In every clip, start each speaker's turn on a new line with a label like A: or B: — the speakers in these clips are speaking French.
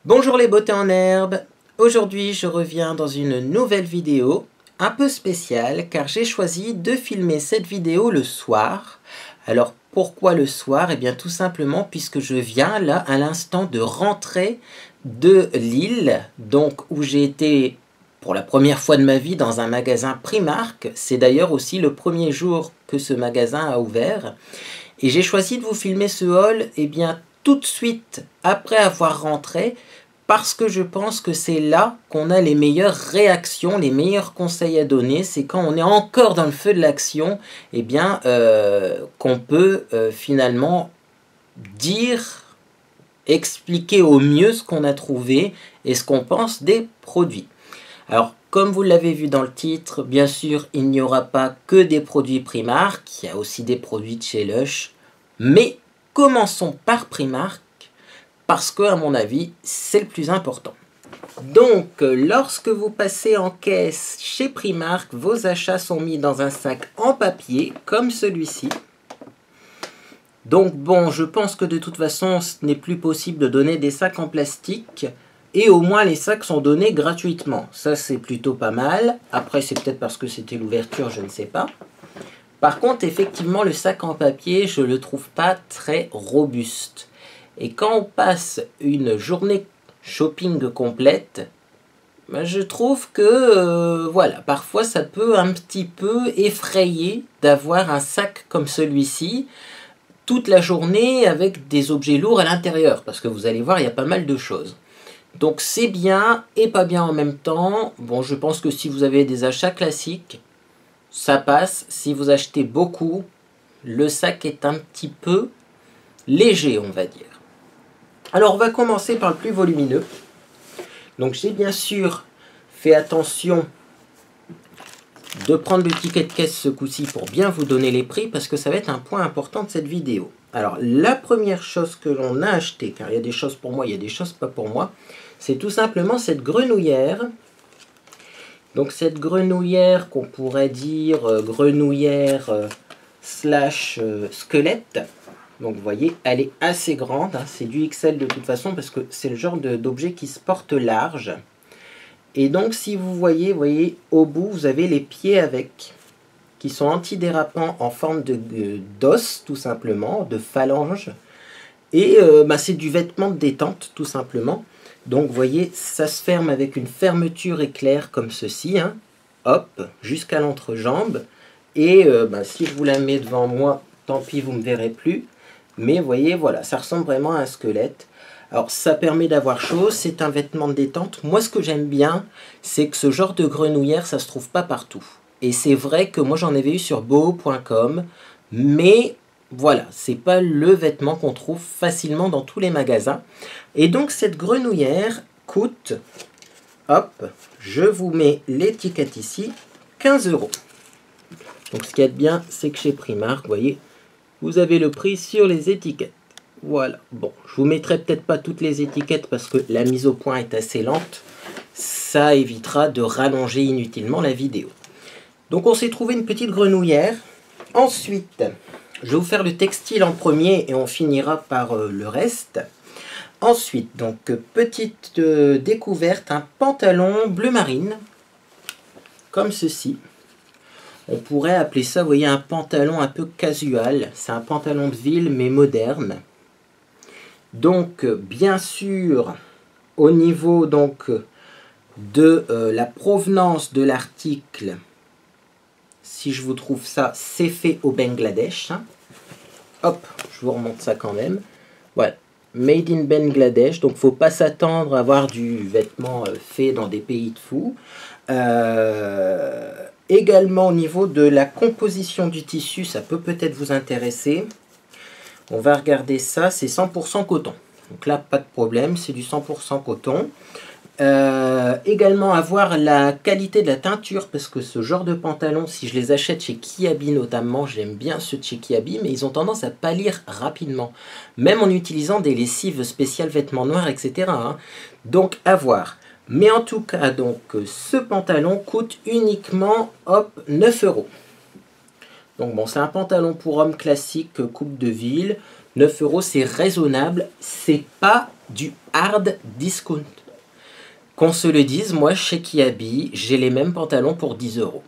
A: Bonjour les beautés en herbe, aujourd'hui je reviens dans une nouvelle vidéo un peu spéciale car j'ai choisi de filmer cette vidéo le soir. Alors pourquoi le soir? Eh bien tout simplement puisque je viens là à l'instant de rentrer de Lille, donc où j'ai été pour la première fois de ma vie dans un magasin Primark. C'est d'ailleurs aussi le premier jour que ce magasin a ouvert. Et j'ai choisi de vous filmer ce haul bien tout de suite après avoir rentré parce que je pense que c'est là qu'on a les meilleures réactions, les meilleurs conseils à donner. C'est quand on est encore dans le feu de l'action qu'on peut finalement dire, expliquer au mieux ce qu'on a trouvé et ce qu'on pense des produits. Alors, comme vous l'avez vu dans le titre, bien sûr, il n'y aura pas que des produits Primark, il y a aussi des produits de chez Lush. Mais commençons par Primark, parce que, à mon avis, c'est le plus important. Donc, lorsque vous passez en caisse chez Primark, vos achats sont mis dans un sac en papier, comme celui-ci. Donc bon, je pense que de toute façon, ce n'est plus possible de donner des sacs en plastique. Et au moins, les sacs sont donnés gratuitement. Ça, c'est plutôt pas mal. Après, c'est peut-être parce que c'était l'ouverture, je ne sais pas. Par contre, effectivement, le sac en papier, je ne le trouve pas très robuste. Et quand on passe une journée shopping complète, je trouve que, voilà, parfois, ça peut un petit peu effrayer d'avoir un sac comme celui-ci toute la journée avec des objets lourds à l'intérieur. Parce que vous allez voir, il y a pas mal de choses. Donc c'est bien et pas bien en même temps. Bon, je pense que si vous avez des achats classiques, ça passe. Si vous achetez beaucoup, le sac est un petit peu léger, on va dire. Alors on va commencer par le plus volumineux. Donc j'ai bien sûr fait attention de prendre le ticket de caisse ce coup-ci pour bien vous donner les prix parce que ça va être un point important de cette vidéo. Alors la première chose que l'on a acheté, car il y a des choses pour moi, il y a des choses pas pour moi, c'est tout simplement cette grenouillère. Donc cette grenouillère qu'on pourrait dire grenouillère slash squelette. Donc vous voyez, elle est assez grande, hein, c'est du XL de toute façon parce que c'est le genre d'objet qui se porte large. Et donc si vous voyez, au bout vous avez les pieds avec, qui sont antidérapants en forme d'os tout simplement, de phalange. Et c'est du vêtement de détente tout simplement. Donc vous voyez, ça se ferme avec une fermeture éclair comme ceci, hein. Hop, jusqu'à l'entrejambe. Et si je vous la mets devant moi, tant pis, vous ne me verrez plus. Mais vous voyez, voilà, ça ressemble vraiment à un squelette. Alors ça permet d'avoir chaud, c'est un vêtement de détente. Moi ce que j'aime bien, c'est que ce genre de grenouillère, ça ne se trouve pas partout. Et c'est vrai que moi j'en avais eu sur boho.com, mais voilà, c'est pas le vêtement qu'on trouve facilement dans tous les magasins. Et donc cette grenouillère coûte, hop, je vous mets l'étiquette ici, 15 €. Donc ce qu'il y a de bien, c'est que chez Primark, vous voyez, vous avez le prix sur les étiquettes. Voilà, bon, je vous mettrai peut-être pas toutes les étiquettes parce que la mise au point est assez lente. Ça évitera de rallonger inutilement la vidéo. Donc on s'est trouvé une petite grenouillère. Ensuite, je vais vous faire le textile en premier et on finira par le reste. Ensuite, donc petite découverte, un pantalon bleu marine, comme ceci. On pourrait appeler ça, vous voyez, un pantalon un peu casual. C'est un pantalon de ville mais moderne. Donc, bien sûr, au niveau donc de la provenance de l'article, si je vous trouve ça, c'est fait au Bangladesh. Hein. Hop, je vous remonte ça quand même. Voilà, made in Bangladesh. Donc, il ne faut pas s'attendre à avoir du vêtement fait dans des pays de fous. Également, au niveau de la composition du tissu, ça peut peut-être vous intéresser. On va regarder ça, c'est 100% coton. Donc là, pas de problème, c'est du 100% coton. Également, avoir la qualité de la teinture, parce que ce genre de pantalon, si je les achète chez Kiabi notamment, j'aime bien ceux de chez Kiabi, mais ils ont tendance à pâlir rapidement, même en utilisant des lessives spéciales vêtements noirs, etc. Hein. Donc, à voir. Mais en tout cas, donc, ce pantalon coûte uniquement, hop, 9 €. Donc bon, c'est un pantalon pour homme classique, coupe de ville. 9 euros, c'est raisonnable, c'est pas du hard discount. Qu'on se le dise, moi chez Kiabi, j'ai les mêmes pantalons pour 10 euros.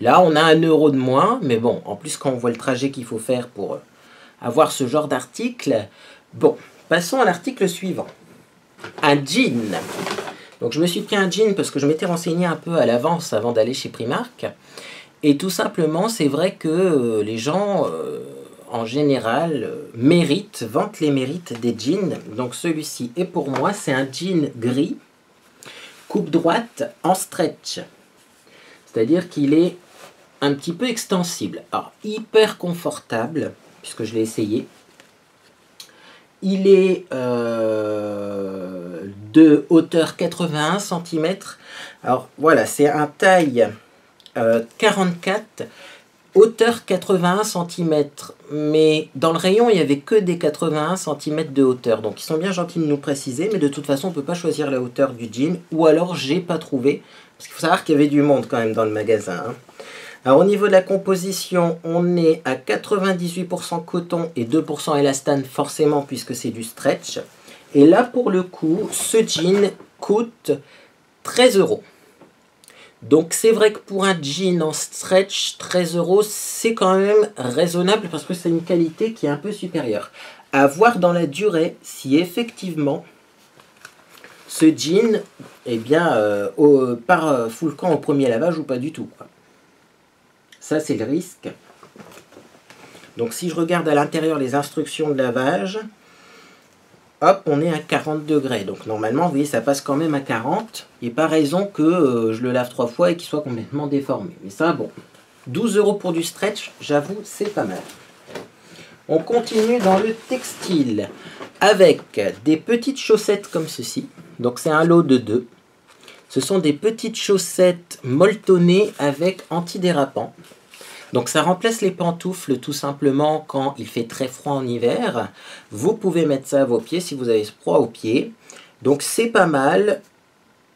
A: Là, on a 1 euro de moins, mais bon, en plus quand on voit le trajet qu'il faut faire pour avoir ce genre d'article. Bon, passons à l'article suivant. Un jean. Donc je me suis pris un jean parce que je m'étais renseigné un peu à l'avance avant d'aller chez Primark. Et tout simplement, c'est vrai que les gens, en général, vantent les mérites des jeans. Donc celui-ci est pour moi, c'est un jean gris, coupe droite en stretch. C'est-à-dire qu'il est un petit peu extensible. Alors, hyper confortable, puisque je l'ai essayé. Il est de hauteur 81 cm. Alors voilà, c'est un taille 44, hauteur 81 cm. Mais dans le rayon, il n'y avait que des 81 cm de hauteur. Donc ils sont bien gentils de nous préciser, mais de toute façon, on ne peut pas choisir la hauteur du jean. Ou alors, j'ai pas trouvé. Parce qu'il faut savoir qu'il y avait du monde quand même dans le magasin. Hein. Alors au niveau de la composition, on est à 98% coton et 2% élastane forcément puisque c'est du stretch. Et là pour le coup, ce jean coûte 13 euros. Donc c'est vrai que pour un jean en stretch, 13 euros, c'est quand même raisonnable parce que c'est une qualité qui est un peu supérieure. À voir dans la durée si effectivement ce jean eh bien, part full camp au premier lavage ou pas du tout, quoi. Ça, c'est le risque. Donc, si je regarde à l'intérieur les instructions de lavage, hop, on est à 40 degrés. Donc, normalement, vous voyez, ça passe quand même à 40. Il n'y a pas raison que je le lave 3 fois et qu'il soit complètement déformé. Mais ça, bon, 12 euros pour du stretch, j'avoue, c'est pas mal. On continue dans le textile avec des petites chaussettes comme ceci. Donc, c'est un lot de 2. Ce sont des petites chaussettes molletonnées avec antidérapant. Donc ça remplace les pantoufles tout simplement quand il fait très froid en hiver. Vous pouvez mettre ça à vos pieds si vous avez froid aux pieds. Donc c'est pas mal.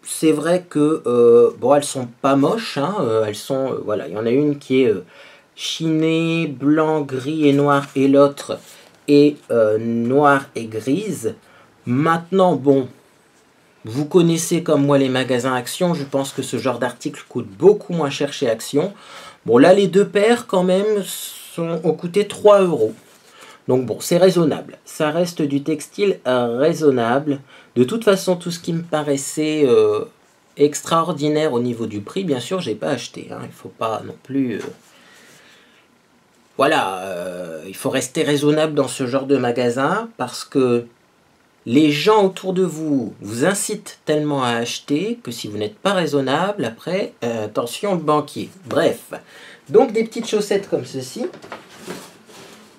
A: C'est vrai que bon, elles sont pas moches. Hein, elles sont voilà, il y en a une qui est chinée, blanc, gris et noir et l'autre est noire et grise. Maintenant bon. Vous connaissez comme moi les magasins Action, je pense que ce genre d'article coûte beaucoup moins cher chez Action. Bon là les 2 paires quand même ont coûté 3 euros. Donc bon c'est raisonnable, ça reste du textile raisonnable. De toute façon tout ce qui me paraissait extraordinaire au niveau du prix, bien sûr j'ai pas acheté. Hein. Il ne faut pas non plus... Voilà, il faut rester raisonnable dans ce genre de magasin parce que les gens autour de vous vous incitent tellement à acheter que si vous n'êtes pas raisonnable, après, attention le banquier. Bref, donc des petites chaussettes comme ceci.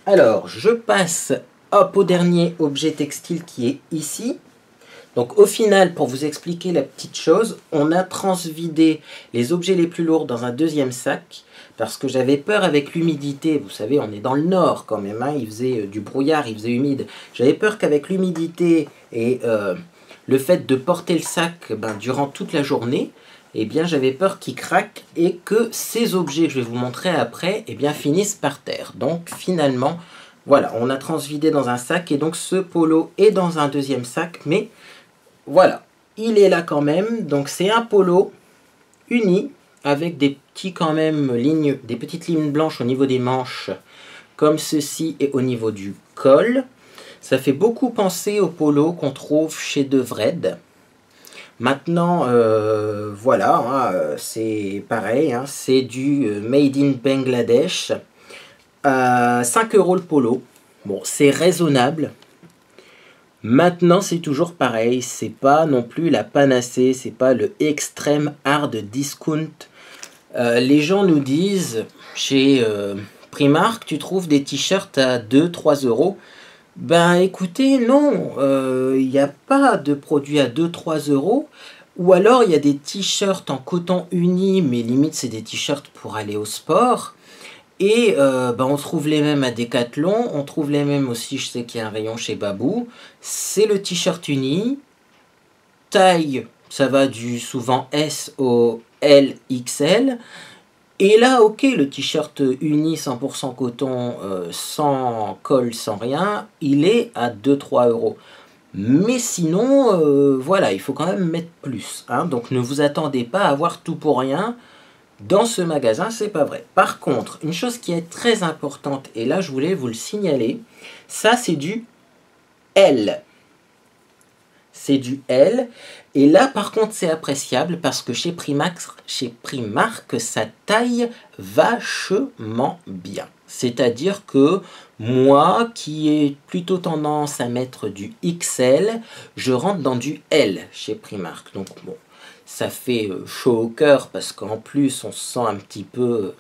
A: Alors, je passe hop, au dernier objet textile qui est ici. Donc au final, pour vous expliquer la petite chose, on a transvidé les objets les plus lourds dans un deuxième sac. Parce que j'avais peur avec l'humidité, vous savez, on est dans le nord quand même, hein, il faisait du brouillard, il faisait humide. J'avais peur qu'avec l'humidité et le fait de porter le sac durant toute la journée, eh bien j'avais peur qu'il craque et que ces objets que je vais vous montrer après, eh bien finissent par terre. Donc finalement, voilà, on a transvidé dans un sac et donc ce polo est dans un deuxième sac, mais voilà, il est là quand même. Donc c'est un polo uni, avec des petites lignes blanches au niveau des manches, comme ceci, et au niveau du col. Ça fait beaucoup penser au polo qu'on trouve chez De Vred. Maintenant, voilà, hein, c'est pareil, hein, c'est du Made in Bangladesh. 5 euros le polo. Bon, c'est raisonnable. Maintenant, c'est toujours pareil, c'est pas non plus la panacée, c'est pas le extrême hard discount. Les gens nous disent, chez Primark, tu trouves des t-shirts à 2-3 euros. Ben écoutez, non, il n'y a pas de produits à 2-3 euros. Ou alors, il y a des t-shirts en coton uni, mais limite, c'est des t-shirts pour aller au sport. Et on trouve les mêmes à Decathlon, on trouve les mêmes aussi, je sais qu'il y a un rayon chez Babou. C'est le t-shirt uni, taille, ça va du souvent S au LXL. Et là, ok, le t-shirt uni 100% coton, sans colle, sans rien, il est à 2-3 euros. Mais sinon, voilà, il faut quand même mettre plus, hein. Donc ne vous attendez pas à avoir tout pour rien. Dans ce magasin, c'est pas vrai. Par contre, une chose qui est très importante, et là je voulais vous le signaler, ça c'est du L. C'est du L. Et là par contre c'est appréciable parce que chez Primark, ça taille vachement bien. C'est-à-dire que moi qui ai plutôt tendance à mettre du XL, je rentre dans du L chez Primark. Donc bon, ça fait chaud au cœur parce qu'en plus on se sent un petit peu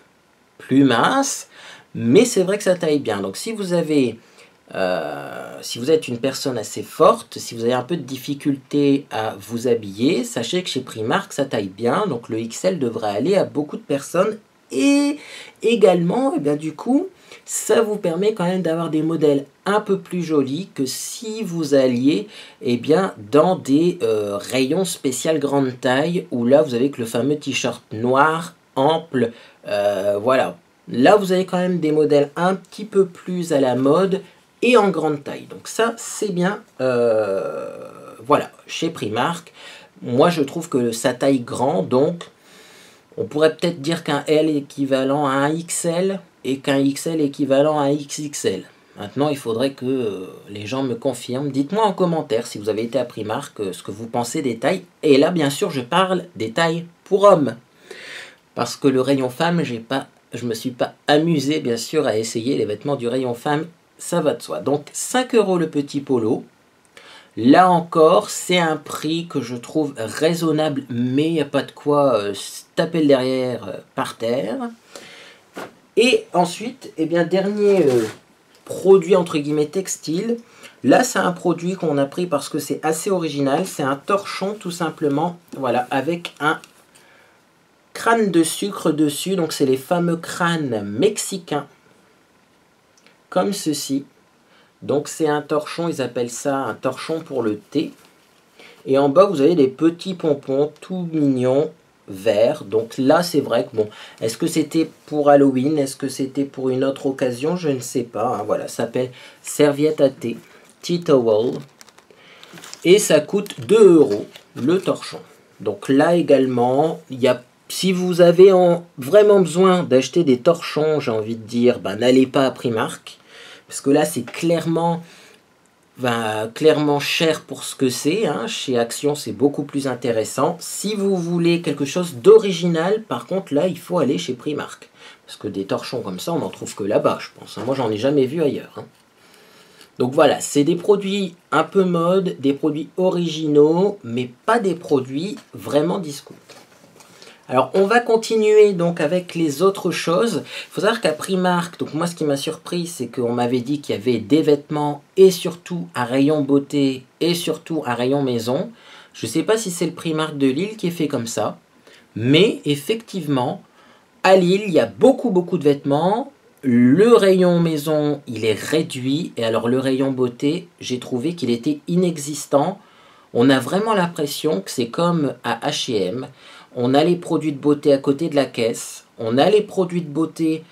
A: plus mince, mais c'est vrai que ça taille bien. Donc si vous avez, si vous êtes une personne assez forte, si vous avez un peu de difficulté à vous habiller, sachez que chez Primark ça taille bien, donc le XL devrait aller à beaucoup de personnes. Et également, et bien du coup, ça vous permet quand même d'avoir des modèles un peu plus jolis que si vous alliez bien, dans des rayons spécial grande taille, où là vous avez que le fameux t-shirt noir, ample, voilà. Là vous avez quand même des modèles un petit peu plus à la mode et en grande taille. Donc ça c'est bien, voilà, chez Primark. Moi je trouve que ça taille grand, donc on pourrait peut-être dire qu'un L est équivalent à un XL et qu'un XL est équivalent à un XXL. Maintenant, il faudrait que les gens me confirment. Dites-moi en commentaire si vous avez été à Primark ce que vous pensez des tailles. Et là, bien sûr, je parle des tailles pour hommes. Parce que le rayon femme, je ne me suis pas amusé, bien sûr, à essayer les vêtements du rayon femme. Ça va de soi. Donc, 5 € le petit polo. Là encore, c'est un prix que je trouve raisonnable, mais il n'y a pas de quoi se taper le derrière par terre. Et ensuite, eh bien, dernier produit entre guillemets textile. Là, c'est un produit qu'on a pris parce que c'est assez original. C'est un torchon tout simplement, voilà, avec un crâne de sucre dessus. Donc, c'est les fameux crânes mexicains, comme ceci. Donc c'est un torchon, ils appellent ça un torchon pour le thé. Et en bas, vous avez des petits pompons tout mignons, verts. Donc là, c'est vrai que bon, est-ce que c'était pour Halloween? Est-ce que c'était pour une autre occasion? Je ne sais pas, hein. Voilà, ça s'appelle serviette à thé, tea towel. Et ça coûte 2 € le torchon. Donc là également, il y a, si vous avez vraiment besoin d'acheter des torchons, j'ai envie de dire, ben, n'allez pas à Primark. Parce que là, c'est clairement cher pour ce que c'est, hein. Chez Action, c'est beaucoup plus intéressant. Si vous voulez quelque chose d'original, par contre, là, il faut aller chez Primark. Parce que des torchons comme ça, on n'en trouve que là-bas, je pense. Moi, j'en ai jamais vu ailleurs, hein. Donc voilà, c'est des produits un peu mode, des produits originaux, mais pas des produits vraiment discount. Alors, on va continuer donc avec les autres choses. Il faut savoir qu'à Primark, donc moi ce qui m'a surpris, c'est qu'on m'avait dit qu'il y avait des vêtements et surtout un rayon beauté et surtout un rayon maison. Je ne sais pas si c'est le Primark de Lille qui est fait comme ça, mais effectivement, à Lille, il y a beaucoup de vêtements. Le rayon maison, il est réduit. Et alors le rayon beauté, j'ai trouvé qu'il était inexistant. On a vraiment l'impression que c'est comme à H&M. On a les produits de beauté à côté de la caisse. On a les produits de beauté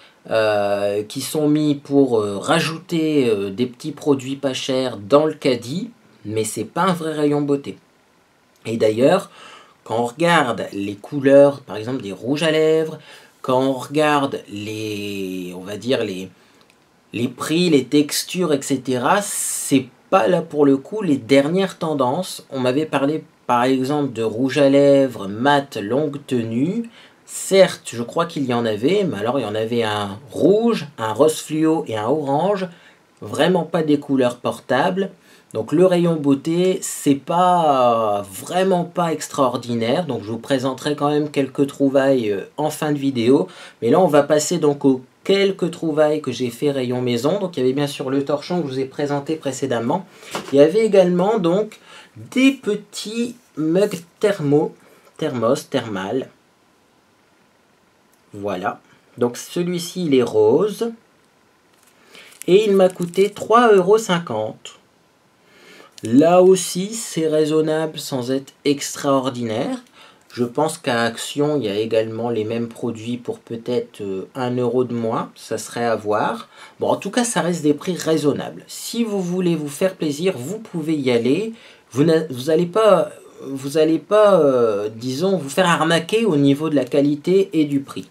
A: qui sont mis pour rajouter des petits produits pas chers dans le caddie. Mais c'est pas un vrai rayon beauté. Et d'ailleurs, quand on regarde les couleurs, par exemple des rouges à lèvres, quand on regarde on va dire les prix, les textures, etc., c'est pas là pour le coup les dernières tendances. On m'avait parlé par exemple de rouge à lèvres mat longue tenue. Certes, je crois qu'il y en avait, mais alors il y en avait un rouge, un rose fluo et un orange. Vraiment pas des couleurs portables. Donc le rayon beauté, c'est pas vraiment pas extraordinaire. Donc je vous présenterai quand même quelques trouvailles en fin de vidéo. Mais là on va passer donc aux quelques trouvailles que j'ai fait rayon maison. Donc il y avait bien sûr le torchon que je vous ai présenté précédemment. Il y avait également donc des petits mugs thermal. Voilà. Donc celui-ci il est rose. Et il m'a coûté 3,50 €. Là aussi, c'est raisonnable sans être extraordinaire. Je pense qu'à Action, il y a également les mêmes produits pour peut-être 1 euro de moins. Ça serait à voir. Bon, en tout cas, ça reste des prix raisonnables. Si vous voulez vous faire plaisir, vous pouvez y aller. Vous n'allez pas, disons, vous faire arnaquer au niveau de la qualité et du prix.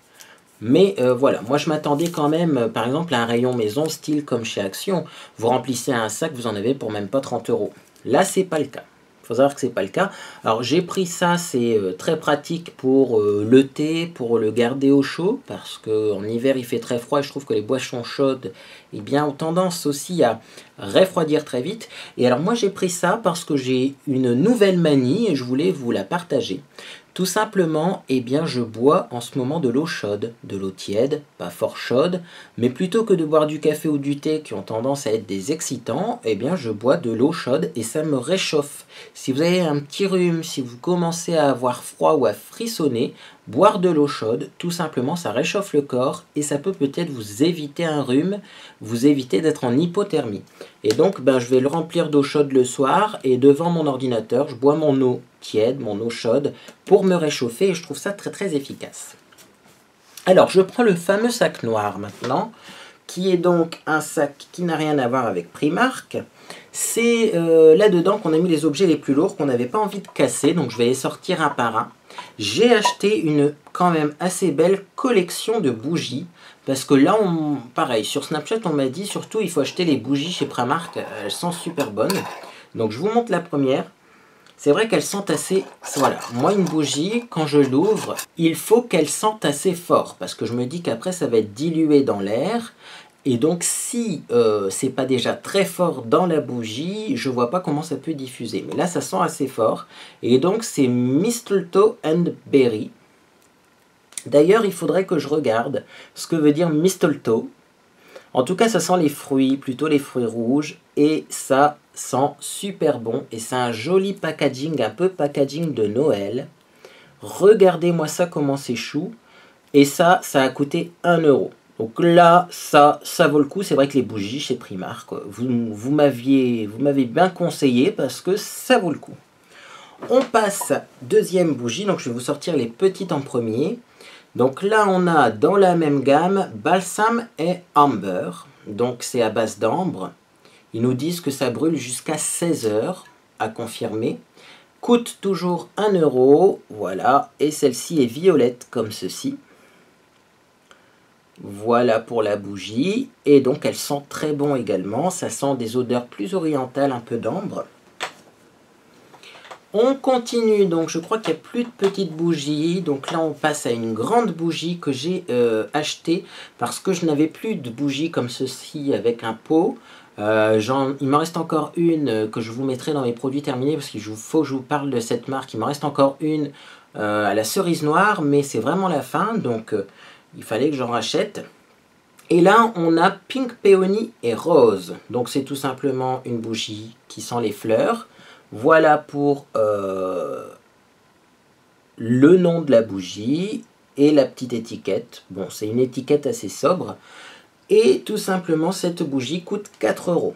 A: Mais voilà, moi je m'attendais quand même, par exemple, à un rayon maison, style comme chez Action. Vous remplissez un sac, vous en avez pour même pas 30 euros. Là, c'est pas le cas. Il faut savoir que c'est pas le cas. Alors j'ai pris ça, c'est très pratique pour le thé, pour le garder au chaud, parce qu'en hiver il fait très froid et je trouve que les boissons chaudes eh bien, ont tendance aussi à refroidir très vite. Et alors moi j'ai pris ça parce que j'ai une nouvelle manie et je voulais vous la partager. Tout simplement, eh bien, je bois en ce moment de l'eau chaude, de l'eau tiède, pas fort chaude, mais plutôt que de boire du café ou du thé qui ont tendance à être des excitants, eh bien, je bois de l'eau chaude et ça me réchauffe. Si vous avez un petit rhume, si vous commencez à avoir froid ou à frissonner, boire de l'eau chaude, tout simplement, ça réchauffe le corps et ça peut peut-être vous éviter un rhume, vous éviter d'être en hypothermie. Et donc, ben, je vais le remplir d'eau chaude le soir et devant mon ordinateur, je bois mon eau tiède, mon eau chaude, pour me réchauffer et je trouve ça très très efficace. Alors, je prends le fameux sac noir maintenant, qui est donc un sac qui n'a rien à voir avec Primark. C'est là-dedans qu'on a mis les objets les plus lourds qu'on n'avait pas envie de casser, donc je vais les sortir un par un. J'ai acheté une quand même assez belle collection de bougies, parce que là, pareil, sur Snapchat, on m'a dit surtout il faut acheter les bougies chez Primark, elles sont super bonnes. Donc je vous montre la première. C'est vrai qu'elles sentent assez... Voilà, moi une bougie, quand je l'ouvre, il faut qu'elle sente assez fort, parce que je me dis qu'après ça va être dilué dans l'air. Et donc si c'est pas déjà très fort dans la bougie, je vois pas comment ça peut diffuser. Mais là ça sent assez fort. Et donc c'est Mistletoe and Berry. D'ailleurs il faudrait que je regarde ce que veut dire Mistletoe. En tout cas ça sent les fruits, plutôt les fruits rouges. Et ça sent super bon. Et c'est un joli packaging, un peu packaging de Noël. Regardez-moi ça comment c'est chou. Et ça a coûté 1 euro. Donc là, ça vaut le coup. C'est vrai que les bougies chez Primark, vous m'avez bien conseillé parce que ça vaut le coup. On passe deuxième bougie. Donc je vais vous sortir les petites en premier. Donc là, on a dans la même gamme Balsam et Amber. Donc c'est à base d'ambre. Ils nous disent que ça brûle jusqu'à 16 heures, à confirmer. Coûte toujours 1 euro. Voilà. Et celle-ci est violette comme ceci. Voilà pour la bougie. Et donc elle sent très bon également. Ça sent des odeurs plus orientales, un peu d'ambre. On continue. Donc je crois qu'il n'y a plus de petites bougies. Donc là on passe à une grande bougie que j'ai achetée. Parce que je n'avais plus de bougies comme ceci avec un pot. Il m'en reste encore une que je vous mettrai dans mes produits terminés. Parce qu'il faut que je vous parle de cette marque. Il m'en reste encore une à la cerise noire. Mais c'est vraiment la fin. Donc... il fallait que j'en rachète. Et là, on a Pink Peony et Rose. Donc, c'est tout simplement une bougie qui sent les fleurs. Voilà pour le nom de la bougie et la petite étiquette. Bon, c'est une étiquette assez sobre. Et tout simplement, cette bougie coûte 4 euro.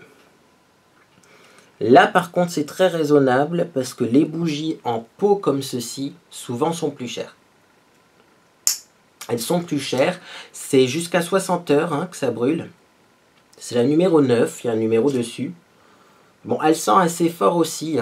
A: Là, par contre, c'est très raisonnable parce que les bougies en pot comme ceci, souvent sont plus chères. Elles sont plus chères. C'est jusqu'à 60 heures que ça brûle. C'est la numéro 9. Il y a un numéro dessus. Bon, elle sent assez fort aussi.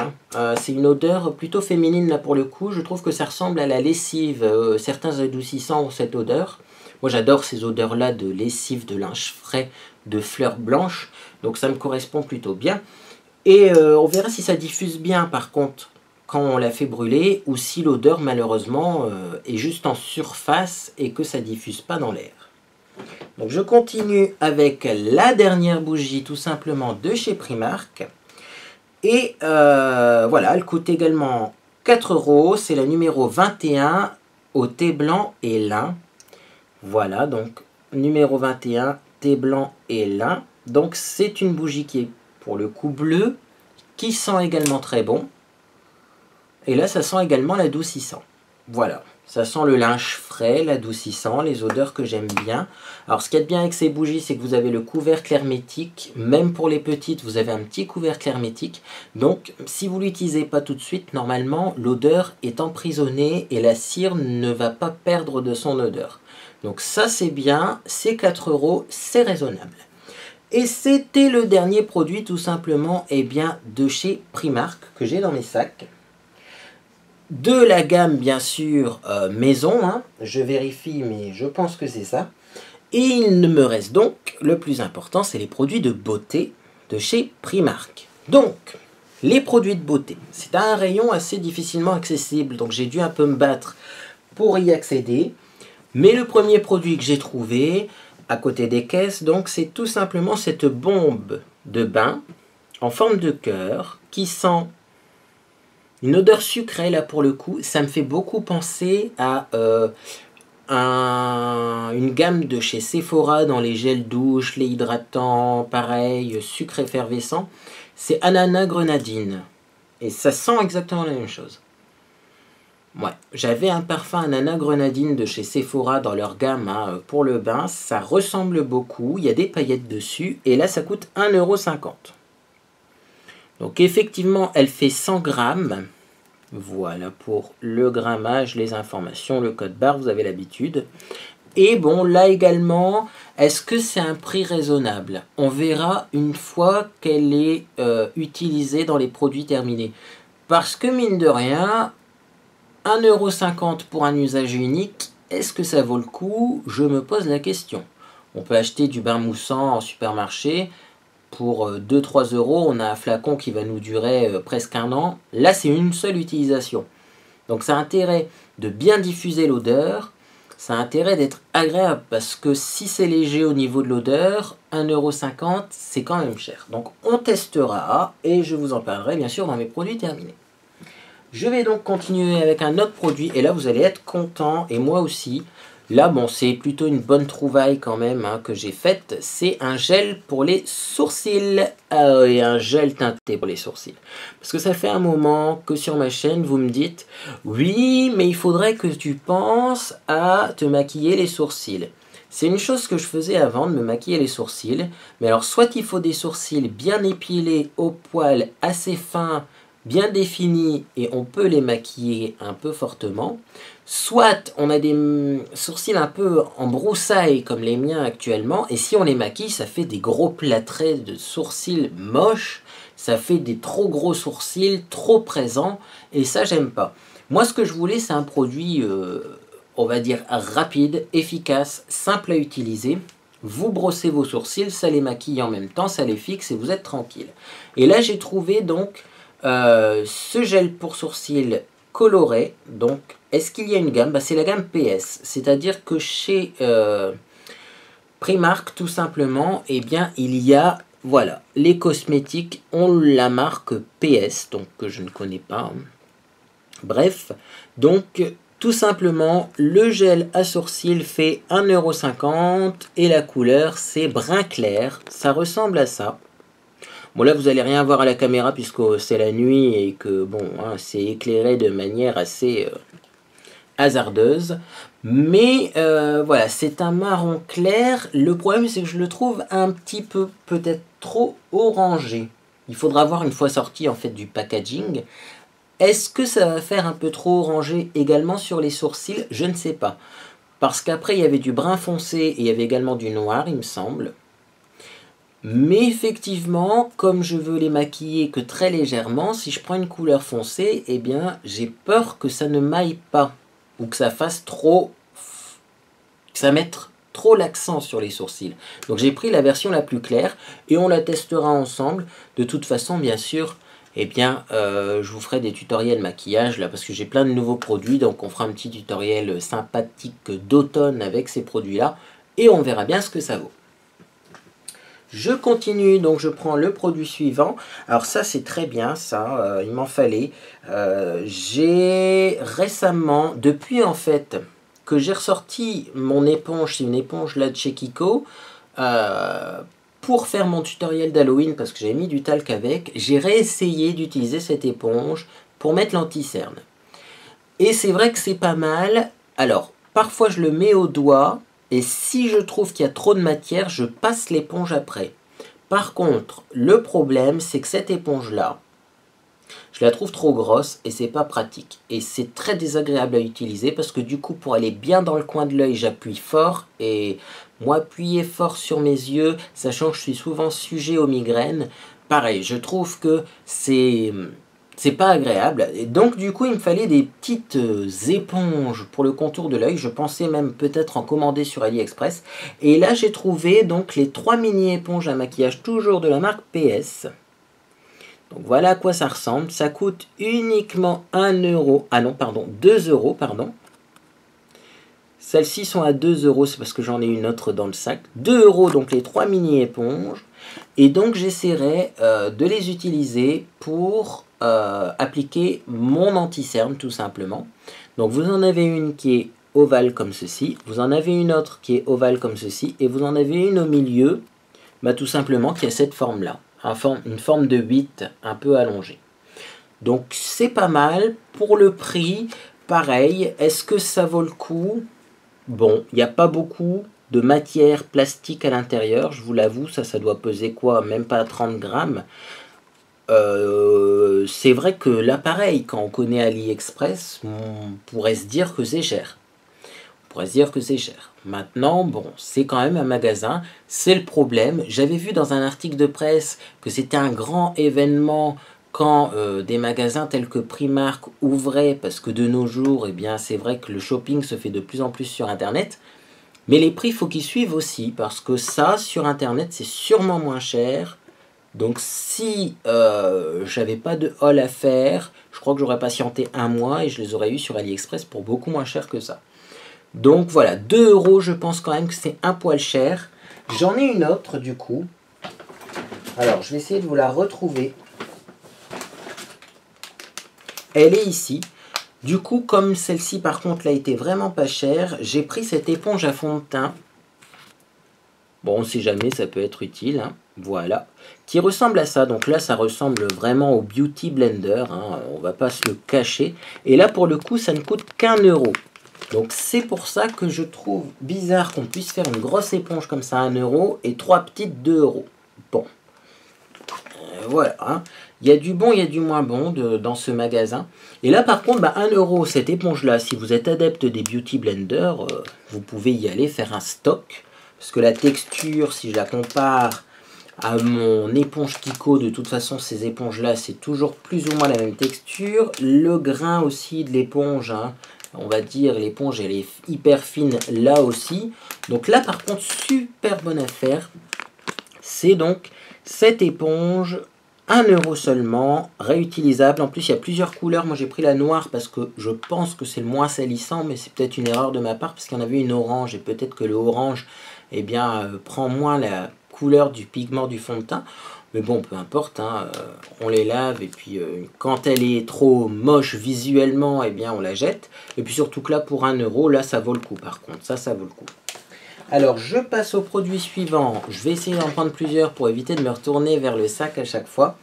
A: C'est une odeur plutôt féminine là pour le coup. Je trouve que ça ressemble à la lessive. Certains adoucissants ont cette odeur. Moi, j'adore ces odeurs-là de lessive, de linge frais, de fleurs blanches. Donc, ça me correspond plutôt bien. Et on verra si ça diffuse bien par contre quand on la fait brûler, ou si l'odeur malheureusement est juste en surface et que ça diffuse pas dans l'air. Donc je continue avec la dernière bougie tout simplement de chez Primark. Et voilà, elle coûte également 4 euro. C'est la numéro 21 au thé blanc et lin. Voilà, donc numéro 21, thé blanc et lin. Donc c'est une bougie qui est pour le coup bleue, qui sent également très bon. Et là, ça sent également l'adoucissant. Voilà. Ça sent le linge frais, l'adoucissant, les odeurs que j'aime bien. Alors ce qu'il y a de bien avec ces bougies, c'est que vous avez le couvercle hermétique. Même pour les petites, vous avez un petit couvercle hermétique. Donc si vous ne l'utilisez pas tout de suite, normalement l'odeur est emprisonnée et la cire ne va pas perdre de son odeur. Donc ça c'est bien, c'est 4 €, c'est raisonnable. Et c'était le dernier produit tout simplement de chez Primark que j'ai dans mes sacs. De la gamme bien sûr maison, hein. Je vérifie mais je pense que c'est ça. Et il ne me reste donc, le plus important, c'est les produits de beauté de chez Primark. Donc, les produits de beauté, c'est un rayon assez difficilement accessible, donc j'ai dû un peu me battre pour y accéder. Mais le premier produit que j'ai trouvé, à côté des caisses, donc c'est tout simplement cette bombe de bain en forme de cœur qui sent une odeur sucrée là pour le coup. Ça me fait beaucoup penser à une gamme de chez Sephora dans les gels douche, les hydratants, pareil, sucre effervescent. C'est ananas grenadine et ça sent exactement la même chose. Ouais, j'avais un parfum ananas grenadine de chez Sephora dans leur gamme hein, pour le bain. Ça ressemble beaucoup, il y a des paillettes dessus et là ça coûte 1,50 €. Donc effectivement, elle fait 100 grammes. Voilà pour le grammage, les informations, le code barre, vous avez l'habitude. Et bon, là également, est-ce que c'est un prix raisonnable? On verra une fois qu'elle est utilisée dans les produits terminés. Parce que mine de rien, 1,50 € pour un usage unique, est-ce que ça vaut le coup? Je me pose la question. On peut acheter du bain moussant en supermarché. Pour 2-3 €, on a un flacon qui va nous durer presque 1 an. Là, c'est une seule utilisation. Donc, ça a intérêt de bien diffuser l'odeur. Ça a intérêt d'être agréable parce que si c'est léger au niveau de l'odeur, 1,50 €, c'est quand même cher. Donc, on testera et je vous en parlerai bien sûr dans mes produits terminés. Je vais donc continuer avec un autre produit et là, vous allez être content et moi aussi. Là, bon, c'est plutôt une bonne trouvaille quand même hein, que j'ai faite. C'est un gel pour les sourcils. Et un gel teinté pour les sourcils. Parce que ça fait un moment que sur ma chaîne, vous me dites « Oui, mais il faudrait que tu penses à te maquiller les sourcils. » C'est une chose que je faisais avant de me maquiller les sourcils. Mais alors, soit il faut des sourcils bien épilés, au poil, assez fins, bien définis et on peut les maquiller un peu fortement. Soit on a des sourcils un peu en broussailles comme les miens actuellement et si on les maquille ça fait des gros plâtrés de sourcils moches, ça fait des trop gros sourcils, trop présents et ça j'aime pas. Moi ce que je voulais c'est un produit on va dire rapide, efficace, simple à utiliser. Vous brossez vos sourcils, ça les maquille en même temps, ça les fixe et vous êtes tranquille. Et là j'ai trouvé donc ce gel pour sourcils coloré. Donc, est-ce qu'il y a une gamme? Bah, c'est la gamme PS. C'est-à-dire que chez Primark, tout simplement, eh bien, il y a, voilà, les cosmétiques ont la marque PS, donc que je ne connais pas. Bref, donc, tout simplement, le gel à sourcils fait 1,50 € et la couleur, c'est brun clair. Ça ressemble à ça. Bon là vous allez rien voir à la caméra puisque c'est la nuit et que bon hein, c'est éclairé de manière assez hasardeuse. Mais voilà, c'est un marron clair. Le problème c'est que je le trouve un petit peu peut-être trop orangé. Il faudra voir une fois sorti en fait du packaging. Est-ce que ça va faire un peu trop orangé également sur les sourcils? Je ne sais pas. Parce qu'après il y avait du brun foncé et il y avait également du noir il me semble. Mais effectivement, comme je veux les maquiller que très légèrement, si je prends une couleur foncée, eh bien, j'ai peur que ça ne maille pas. Ou que ça fasse trop... que ça mette trop l'accent sur les sourcils. Donc j'ai pris la version la plus claire et on la testera ensemble. De toute façon, bien sûr, eh bien, je vous ferai des tutoriels maquillage là parce que j'ai plein de nouveaux produits. Donc on fera un petit tutoriel sympathique d'automne avec ces produits-là. Et on verra bien ce que ça vaut. Je continue, donc je prends le produit suivant. Alors ça c'est très bien, ça, il m'en fallait. J'ai récemment, depuis en fait que j'ai ressorti mon éponge, c'est une éponge là de chez Kiko, pour faire mon tutoriel d'Halloween parce que j'avais mis du talc avec, j'ai réessayé d'utiliser cette éponge pour mettre l'anti-cerne. Et c'est vrai que c'est pas mal, Alors, parfois je le mets au doigt, et si je trouve qu'il y a trop de matière, je passe l'éponge après. Par contre, le problème, c'est que cette éponge-là, je la trouve trop grosse et c'est pas pratique. Et c'est très désagréable à utiliser parce que du coup, pour aller bien dans le coin de l'œil, j'appuie fort. Et moi, appuyer fort sur mes yeux, sachant que je suis souvent sujet aux migraines, pareil, je trouve que c'est pas agréable. Et donc, du coup, il me fallait des petites éponges pour le contour de l'œil. Je pensais même peut-être en commander sur AliExpress. Et là, j'ai trouvé donc les 3 mini éponges à maquillage, toujours de la marque PS. Donc voilà à quoi ça ressemble. Ça coûte uniquement 1 euro. Ah non, pardon, 2 euros, pardon. Celles-ci sont à 2 euros, c'est parce que j'en ai une autre dans le sac. 2 euros, donc les 3 mini éponges. Et donc j'essaierai de les utiliser pour appliquer mon anti-cerne, tout simplement. Donc vous en avez une qui est ovale comme ceci. Vous en avez une autre qui est ovale comme ceci. Et vous en avez une au milieu, bah, tout simplement, qui a cette forme-là. Une forme de 8 un peu allongée. Donc c'est pas mal. Pour le prix, pareil, est-ce que ça vaut le coup? Bon, il n'y a pas beaucoup de matière plastique à l'intérieur, je vous l'avoue, ça doit peser quoi? Même pas 30 grammes. C'est vrai que l'appareil, quand on connaît AliExpress, on pourrait se dire que c'est cher. Maintenant, bon, c'est quand même un magasin, c'est le problème. J'avais vu dans un article de presse que c'était un grand événement quand des magasins tels que Primark ouvraient, parce que de nos jours, eh bien, c'est vrai que le shopping se fait de plus en plus sur Internet. Mais les prix, il faut qu'ils suivent aussi, parce que ça, sur Internet, c'est sûrement moins cher. Donc si j'avais pas de haul à faire, je crois que j'aurais patienté un mois et je les aurais eu sur AliExpress pour beaucoup moins cher que ça. Donc voilà, 2 euros, je pense quand même que c'est un poil cher. J'en ai une autre du coup. Alors, je vais essayer de vous la retrouver. Elle est ici. Du coup, comme celle-ci par contre, là, était vraiment pas chère, j'ai pris cette éponge à fond de teint. Bon, si jamais, ça peut être utile. Hein. Voilà. Qui ressemble à ça. Donc là, ça ressemble vraiment au Beauty Blender. Hein. On va pas se le cacher. Et là, pour le coup, ça ne coûte qu'1 euro. Donc c'est pour ça que je trouve bizarre qu'on puisse faire une grosse éponge comme ça à 1 euro et 3 petites 2 euros. Bon. Voilà. Hein. Il y a du bon, il y a du moins bon dans ce magasin. Et là par contre, 1 euro, cette éponge-là, si vous êtes adepte des Beauty Blender, vous pouvez y aller faire un stock. Parce que la texture, si je la compare à mon éponge Kiko, de toute façon, ces éponges-là, c'est toujours plus ou moins la même texture. Le grain aussi de l'éponge, hein, on va dire, l'éponge, elle est hyper fine là aussi. Donc là, par contre, super bonne affaire. C'est donc cette éponge, 1 euro seulement, réutilisable. En plus, il y a plusieurs couleurs. Moi, j'ai pris la noire parce que je pense que c'est le moins salissant, mais c'est peut-être une erreur de ma part parce qu'il y en avait une orange et peut-être que le orange, eh bien, prend moins la couleur du pigment du fond de teint. Mais bon, peu importe, hein, on les lave et puis quand elle est trop moche visuellement, eh bien, on la jette. Et puis surtout que là, pour 1 euro, là, ça vaut le coup par contre. Ça vaut le coup. Alors, je passe au produit suivant. Je vais essayer d'en prendre plusieurs pour éviter de me retourner vers le sac à chaque fois.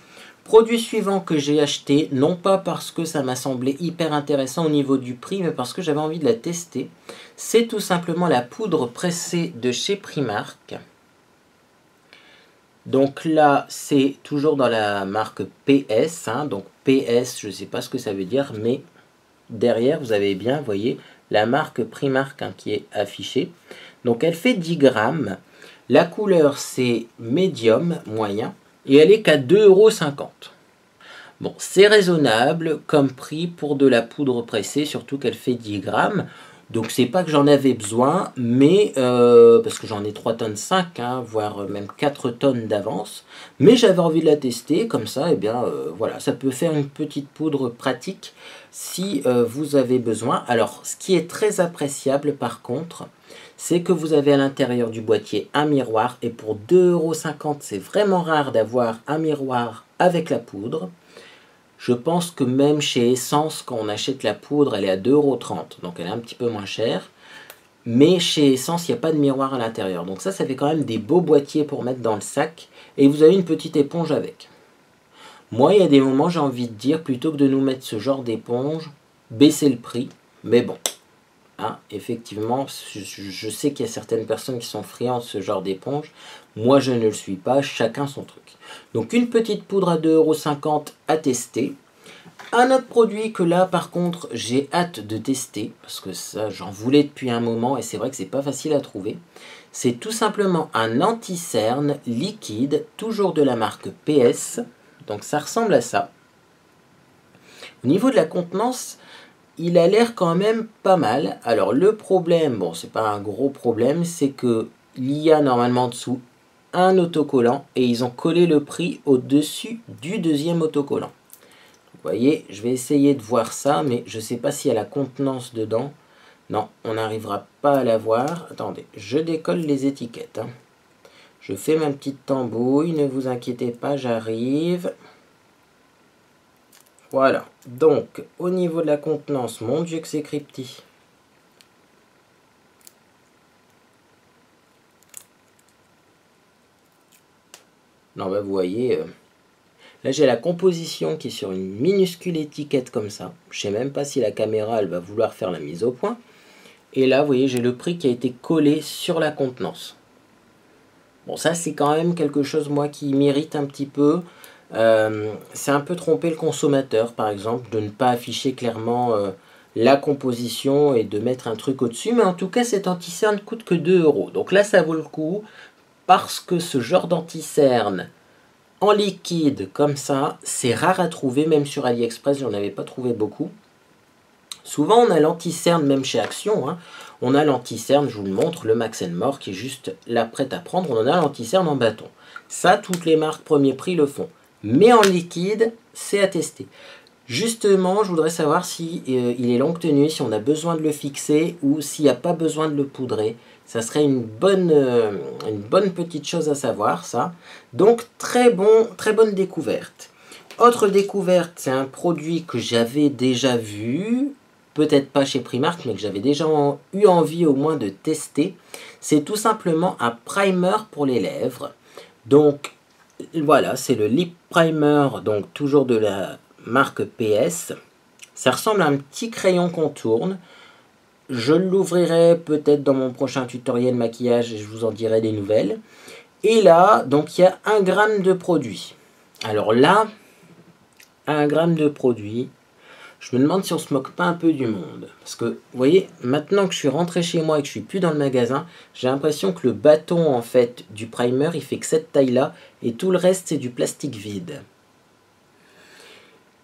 A: Produit suivant que j'ai acheté, non pas parce que ça m'a semblé hyper intéressant au niveau du prix, mais parce que j'avais envie de la tester. C'est tout simplement la poudre pressée de chez Primark. Donc là, c'est toujours dans la marque PS. Hein, donc PS, je ne sais pas ce que ça veut dire, mais derrière, vous avez bien, vous voyez, la marque Primark hein, qui est affichée. Donc elle fait 10 grammes. La couleur, c'est médium, moyen. Et elle est qu'à 2,50 €. Bon, c'est raisonnable comme prix pour de la poudre pressée, surtout qu'elle fait 10 grammes. Donc c'est pas que j'en avais besoin, mais parce que j'en ai 3 tonnes 5, hein, voire même 4 tonnes d'avance. Mais j'avais envie de la tester, comme ça, et bien voilà, ça peut faire une petite poudre pratique si vous avez besoin. Alors, ce qui est très appréciable par contre, c'est que vous avez à l'intérieur du boîtier un miroir, et pour 2,50 €, c'est vraiment rare d'avoir un miroir avec la poudre. Je pense que même chez Essence, quand on achète la poudre, elle est à 2,30 €, donc elle est un petit peu moins chère. Mais chez Essence, il n'y a pas de miroir à l'intérieur. Donc ça fait quand même des beaux boîtiers pour mettre dans le sac. Et vous avez une petite éponge avec. Moi, il y a des moments, j'ai envie de dire, plutôt que de nous mettre ce genre d'éponge, baissez le prix. Mais bon, Hein, effectivement, je sais qu'il y a certaines personnes qui sont friandes de ce genre d'éponge. Moi, je ne le suis pas. Chacun son truc. Donc, une petite poudre à 2,50 € à tester. Un autre produit que là, par contre, j'ai hâte de tester. Parce que ça, j'en voulais depuis un moment. Et c'est vrai que c'est pas facile à trouver. C'est tout simplement un anti-cerne liquide. Toujours de la marque PS. Donc, ça ressemble à ça. Au niveau de la contenance, il a l'air quand même pas mal. Alors le problème, bon c'est pas un gros problème, c'est que il y a normalement en dessous un autocollant et ils ont collé le prix au-dessus du deuxième autocollant. Vous voyez, je vais essayer de voir ça, mais je sais pas s'il y a la contenance dedans. Non, on n'arrivera pas à la voir. Attendez, je décolle les étiquettes. Hein. Je fais ma petite tambouille, ne vous inquiétez pas, j'arrive. Voilà, donc au niveau de la contenance, mon Dieu que c'est cryptique. Non, bah vous voyez, là j'ai la composition qui est sur une minuscule étiquette comme ça. Je sais même pas si la caméra elle va vouloir faire la mise au point. Et là, vous voyez, j'ai le prix qui a été collé sur la contenance. Bon, ça c'est quand même quelque chose, moi, qui m'irrite un petit peu. C'est un peu tromper le consommateur, par exemple, de ne pas afficher clairement la composition et de mettre un truc au-dessus. Mais en tout cas, cet anti-cerne coûte que 2 €. Donc là, ça vaut le coup parce que ce genre d'anti-cerne en liquide comme ça, c'est rare à trouver. Même sur AliExpress, j'en avais pas trouvé beaucoup. Souvent, on a l'anti-cerne, même chez Action. Hein. On a l'anti-cerne, je vous le montre, le Max & More, qui est juste là, prête à prendre. On en a l'anti-cerne en bâton. Ça, toutes les marques premier prix le font. Mais en liquide, c'est à tester. Justement, je voudrais savoir si il est longue tenue, si on a besoin de le fixer ou s'il n'y a pas besoin de le poudrer. Ça serait une bonne petite chose à savoir, ça. Donc, très bonne découverte. Autre découverte, c'est un produit que j'avais déjà vu, peut-être pas chez Primark, mais que j'avais déjà eu envie au moins de tester. C'est tout simplement un primer pour les lèvres. Donc, voilà, c'est le Lip Primer, donc toujours de la marque PS. Ça ressemble à un petit crayon contourne. Je l'ouvrirai peut-être dans mon prochain tutoriel maquillage et je vous en dirai des nouvelles. Et là, donc il y a 1 g de produit. Alors là, 1 g de produit, je me demande si on se moque pas un peu du monde. Parce que, vous voyez, maintenant que je suis rentré chez moi et que je suis plus dans le magasin, j'ai l'impression que le bâton, en fait, du primer, il fait que cette taille-là, et tout le reste, c'est du plastique vide.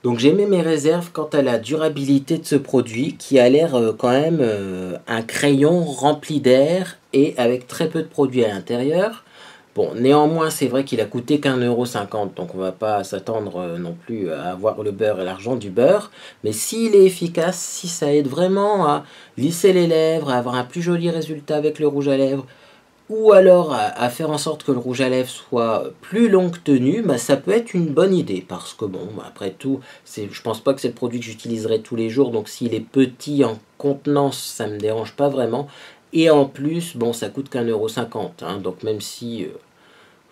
A: Donc j'ai mis mes réserves quant à la durabilité de ce produit, qui a l'air quand même un crayon rempli d'air, et avec très peu de produits à l'intérieur. Bon, néanmoins, c'est vrai qu'il a coûté qu'1,50 €, donc on va pas s'attendre non plus à avoir le beurre et l'argent du beurre. Mais s'il est efficace, si ça aide vraiment à lisser les lèvres, à avoir un plus joli résultat avec le rouge à lèvres, ou alors à faire en sorte que le rouge à lèvres soit plus longue tenue, bah, ça peut être une bonne idée. Parce que bon, après tout, je pense pas que c'est le produit que j'utiliserai tous les jours, donc s'il est petit en contenance, ça me dérange pas vraiment. Et en plus, bon, ça coûte qu'1,50 €, hein, donc même si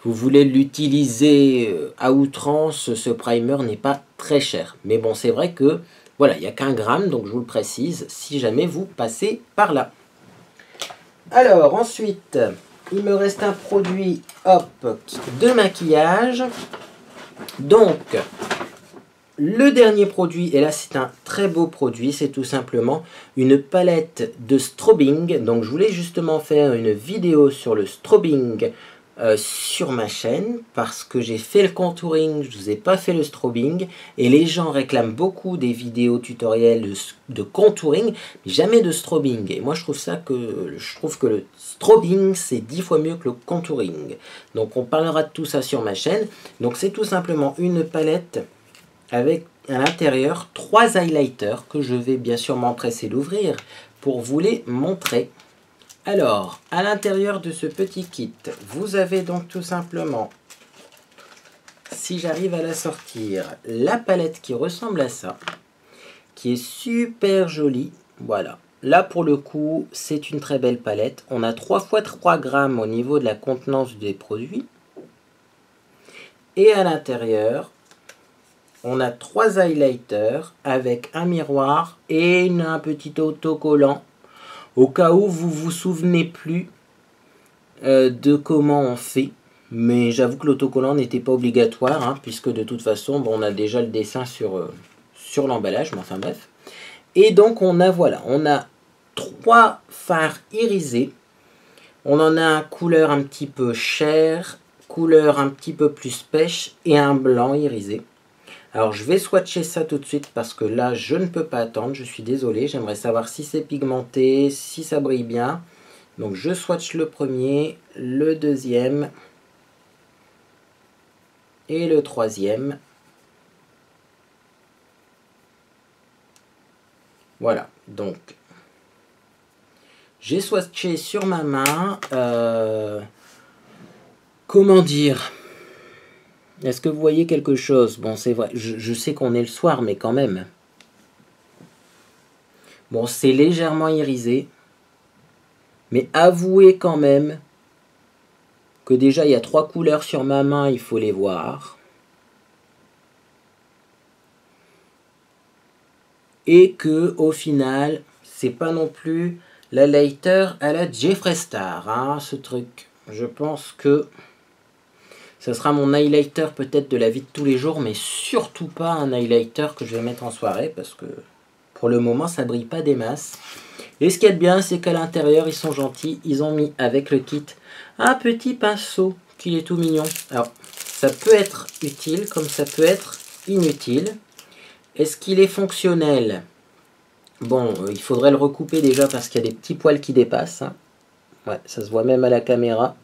A: vous voulez l'utiliser à outrance, ce primer n'est pas très cher. Mais bon, c'est vrai que, voilà, il n'y a qu'1 gramme, donc je vous le précise, si jamais vous passez par là. Alors, ensuite, il me reste un produit, hop, de maquillage. Donc, le dernier produit, et là c'est un très beau produit, c'est tout simplement une palette de strobing. Donc je voulais justement faire une vidéo sur le strobing sur ma chaîne, parce que j'ai fait le contouring, je ne vous ai pas fait le strobing, et les gens réclament beaucoup des vidéos tutoriels de contouring, mais jamais de strobing. Et moi je trouve que le strobing c'est 10 fois mieux que le contouring. Donc on parlera de tout ça sur ma chaîne. Donc c'est tout simplement une palette avec à l'intérieur 3 highlighters que je vais bien sûr m'empresser d'ouvrir pour vous les montrer. Alors, à l'intérieur de ce petit kit, vous avez donc tout simplement, si j'arrive à la sortir, la palette qui ressemble à ça, qui est super jolie. Voilà. Là, pour le coup, c'est une très belle palette. On a 3 x 3 grammes au niveau de la contenance des produits. Et à l'intérieur, on a 3 highlighters avec un miroir et un petit autocollant. Au cas où vous vous souvenez plus de comment on fait. Mais j'avoue que l'autocollant n'était pas obligatoire, hein, puisque de toute façon, bon, on a déjà le dessin sur l'emballage, mais enfin bref. Et donc on a, voilà, on a 3 fards irisés. On en a un couleur un petit peu chair, couleur un petit peu plus pêche et un blanc irisé. Alors je vais swatcher ça tout de suite parce que là je ne peux pas attendre, je suis désolé. J'aimerais savoir si c'est pigmenté, si ça brille bien. Donc je swatch le premier, le deuxième et le troisième. Voilà, donc j'ai swatché sur ma main. Comment dire? Est-ce que vous voyez quelque chose? Bon, c'est vrai, je sais qu'on est le soir, mais quand même. Bon, c'est légèrement irisé. Mais avouez quand même que déjà, il y a 3 couleurs sur ma main, il faut les voir. Et que au final, c'est pas non plus la lighter à la Jeffree Star, hein, ce truc. Je pense que ça sera mon highlighter peut-être de la vie de tous les jours, mais surtout pas un highlighter que je vais mettre en soirée, parce que pour le moment, ça brille pas des masses. Et ce qu'il y a de bien, c'est qu'à l'intérieur, ils sont gentils. Ils ont mis avec le kit un petit pinceau qui est tout mignon. Alors, ça peut être utile comme ça peut être inutile. Est-ce qu'il est fonctionnel? Bon, il faudrait le recouper déjà parce qu'il y a des petits poils qui dépassent. Hein. Ouais, ça se voit même à la caméra.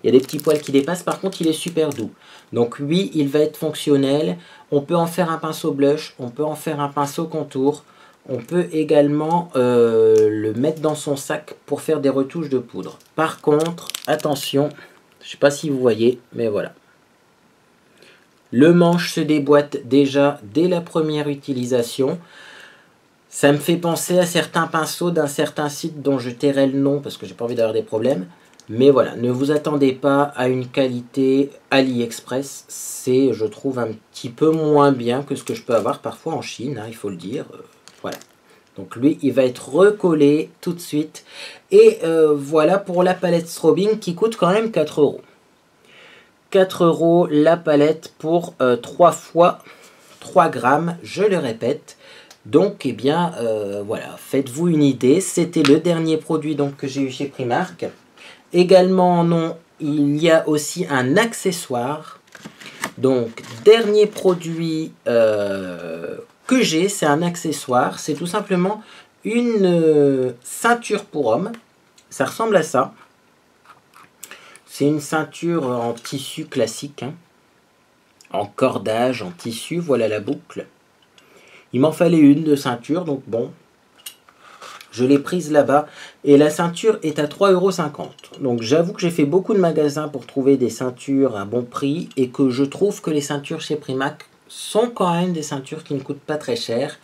A: Il y a des petits poils qui dépassent, par contre il est super doux. Donc oui, il va être fonctionnel. On peut en faire un pinceau blush, on peut en faire un pinceau contour. On peut également le mettre dans son sac pour faire des retouches de poudre. Par contre, attention, je ne sais pas si vous voyez, mais voilà. Le manche se déboîte déjà dès la première utilisation. Ça me fait penser à certains pinceaux d'un certain site dont je tairai le nom parce que j'ai pas envie d'avoir des problèmes. Mais voilà, ne vous attendez pas à une qualité AliExpress. C'est, je trouve, un petit peu moins bien que ce que je peux avoir parfois en Chine, hein, il faut le dire. Voilà. Donc lui, il va être recollé tout de suite. Et voilà pour la palette strobing qui coûte quand même 4 €. 4 € la palette pour 3 fois 3 grammes, je le répète. Donc, eh bien, voilà, faites-vous une idée. C'était le dernier produit donc, que j'ai eu chez Primark. Également, non, il y a aussi un accessoire. Donc, dernier produit que j'ai, c'est un accessoire. C'est tout simplement une ceinture pour homme. Ça ressemble à ça. C'est une ceinture en tissu classique. Hein, en cordage, en tissu. Voilà la boucle. Il m'en fallait une de ceinture, donc bon, je l'ai prise là-bas. Et la ceinture est à 3,50 €. Donc j'avoue que j'ai fait beaucoup de magasins pour trouver des ceintures à bon prix et que je trouve que les ceintures chez Primark sont quand même des ceintures qui ne coûtent pas très cher.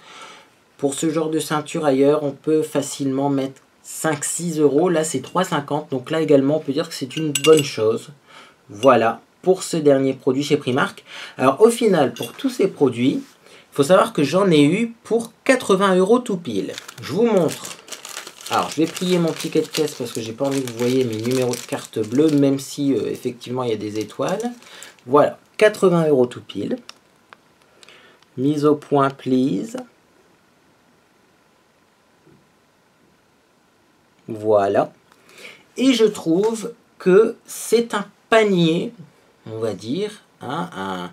A: Pour ce genre de ceinture ailleurs, on peut facilement mettre 5-6 €. Là, c'est 3,50 €. Donc là également, on peut dire que c'est une bonne chose. Voilà pour ce dernier produit chez Primark. Alors au final, pour tous ces produits, il faut savoir que j'en ai eu pour 80 € tout pile. Je vous montre. Alors, je vais plier mon ticket de caisse parce que j'ai pas envie que vous voyez mes numéros de carte bleue, même si effectivement il y a des étoiles. Voilà, 80 € tout pile. Mise au point, please. Voilà. Et je trouve que c'est un panier, on va dire, hein,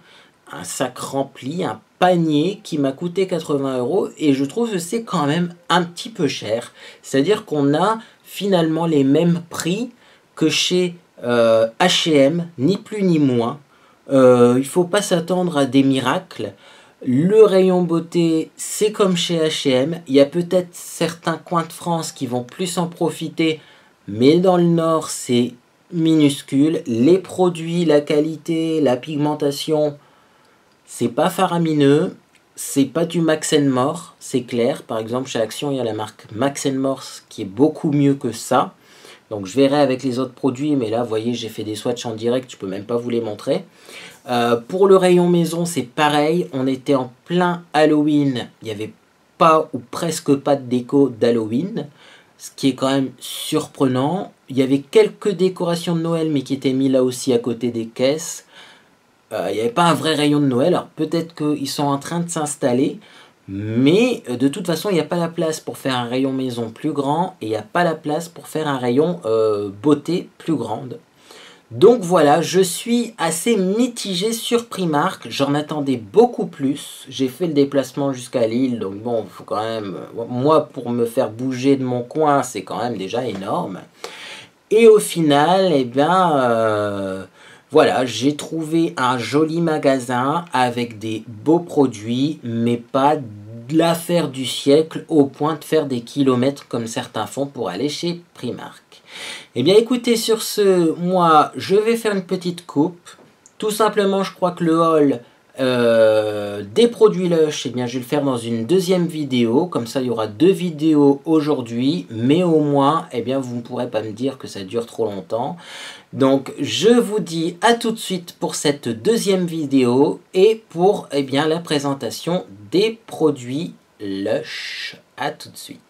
A: un sac rempli, un panier qui m'a coûté 80 € et je trouve que c'est quand même un petit peu cher. C'est-à-dire qu'on a finalement les mêmes prix que chez H&M, ni plus ni moins. Il ne faut pas s'attendre à des miracles. Le rayon beauté, c'est comme chez H&M. Il y a peut-être certains coins de France qui vont plus en profiter, mais dans le nord, c'est minuscule. Les produits, la qualité, la pigmentation, c'est pas faramineux, c'est pas du Max More, c'est clair. Par exemple, chez Action, il y a la marque Max More qui est beaucoup mieux que ça. Donc je verrai avec les autres produits, mais là, vous voyez, j'ai fait des swatchs en direct, je peux même pas vous les montrer. Pour le rayon maison, c'est pareil. On était en plein Halloween, il n'y avait pas ou presque pas de déco d'Halloween. ce qui est quand même surprenant. Il y avait quelques décorations de Noël, mais qui étaient mis là aussi à côté des caisses. Il n'y avait pas un vrai rayon de Noël. Alors peut-être qu'ils sont en train de s'installer, mais de toute façon, il n'y a pas la place pour faire un rayon maison plus grand, et il n'y a pas la place pour faire un rayon beauté plus grande. Donc voilà, je suis assez mitigé sur Primark, j'en attendais beaucoup plus. J'ai fait le déplacement jusqu'à Lille, donc bon, faut quand même... Moi, pour me faire bouger de mon coin, c'est quand même déjà énorme. Et au final, eh bien, voilà, j'ai trouvé un joli magasin avec des beaux produits, mais pas l'affaire du siècle au point de faire des kilomètres comme certains font pour aller chez Primark. Eh bien écoutez, sur ce, moi je vais faire une petite coupe. Tout simplement, je crois que le haul des produits Lush, eh bien je vais le faire dans une deuxième vidéo. Comme ça, il y aura 2 vidéos aujourd'hui, mais au moins, eh bien vous ne pourrez pas me dire que ça dure trop longtemps. Donc je vous dis à tout de suite pour cette deuxième vidéo et pour eh bien, la présentation des produits Lush. À tout de suite.